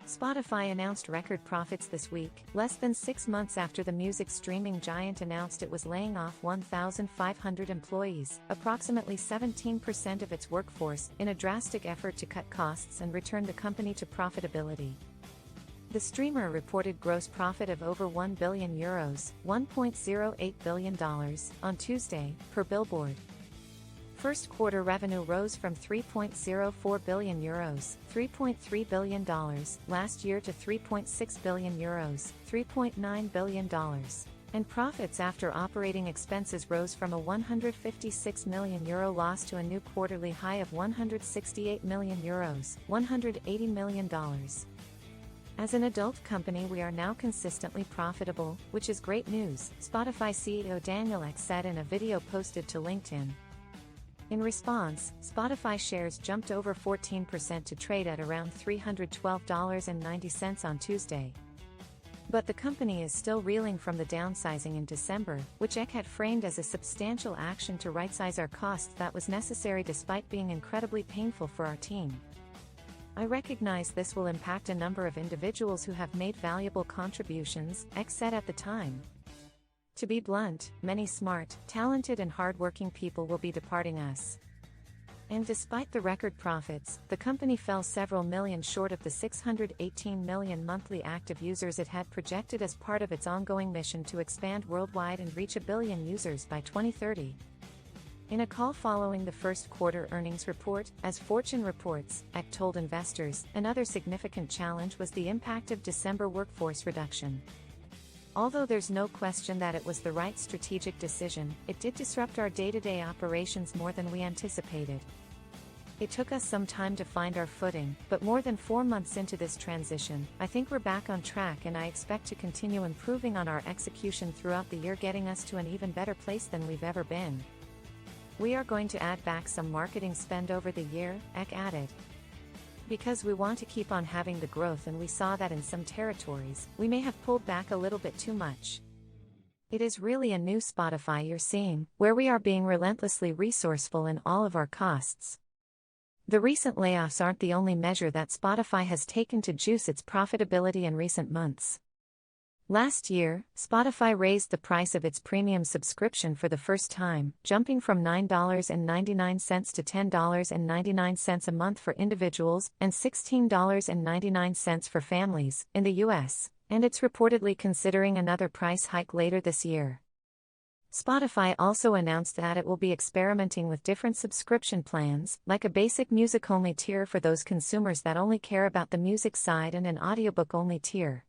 Spotify announced record profits this week, less than 6 months after the music streaming giant announced it was laying off 1,500 employees, approximately 17% of its workforce, in a drastic effort to cut costs and return the company to profitability. The streamer reported gross profit of over €1 billion, $1.08 billion, on Tuesday, per Billboard. First quarter revenue rose from €3.04 billion, $3.3 billion, last year to €3.6 billion, $3.9 billion. And profits after operating expenses rose from a €156 million loss to a new quarterly high of €168 million, $180 million. As an adult company, we are now consistently profitable, which is great news, Spotify CEO Daniel Ek said in a video posted to LinkedIn. In response, Spotify shares jumped over 14% to trade at around $312.90 on Tuesday. But the company is still reeling from the downsizing in December, which Ek had framed as a substantial action to right-size our costs that was necessary despite being incredibly painful for our team. I recognize this will impact a number of individuals who have made valuable contributions, Ek said at the time. To be blunt, many smart, talented and hard-working people will be departing us. And despite the record profits, the company fell several million short of the 618 million monthly active users it had projected as part of its ongoing mission to expand worldwide and reach 1 billion users by 2030. In a call following the first quarter earnings report, as Fortune reports, Ek told investors, another significant challenge was the impact of December workforce reduction. Although there's no question that it was the right strategic decision, it did disrupt our day-to-day operations more than we anticipated. It took us some time to find our footing, but more than 4 months into this transition, I think we're back on track and I expect to continue improving on our execution throughout the year, getting us to an even better place than we've ever been. We are going to add back some marketing spend over the year, Ek added. Because we want to keep on having the growth and we saw that in some territories, we may have pulled back a little bit too much. It is really a new Spotify you're seeing, where we are being relentlessly resourceful in all of our costs. The recent layoffs aren't the only measure that Spotify has taken to juice its profitability in recent months. Last year, Spotify raised the price of its premium subscription for the first time, jumping from $9.99 to $10.99 a month for individuals and $16.99 for families, in the US, and it's reportedly considering another price hike later this year. Spotify also announced that it will be experimenting with different subscription plans, like a basic music-only tier for those consumers that only care about the music side and an audiobook-only tier.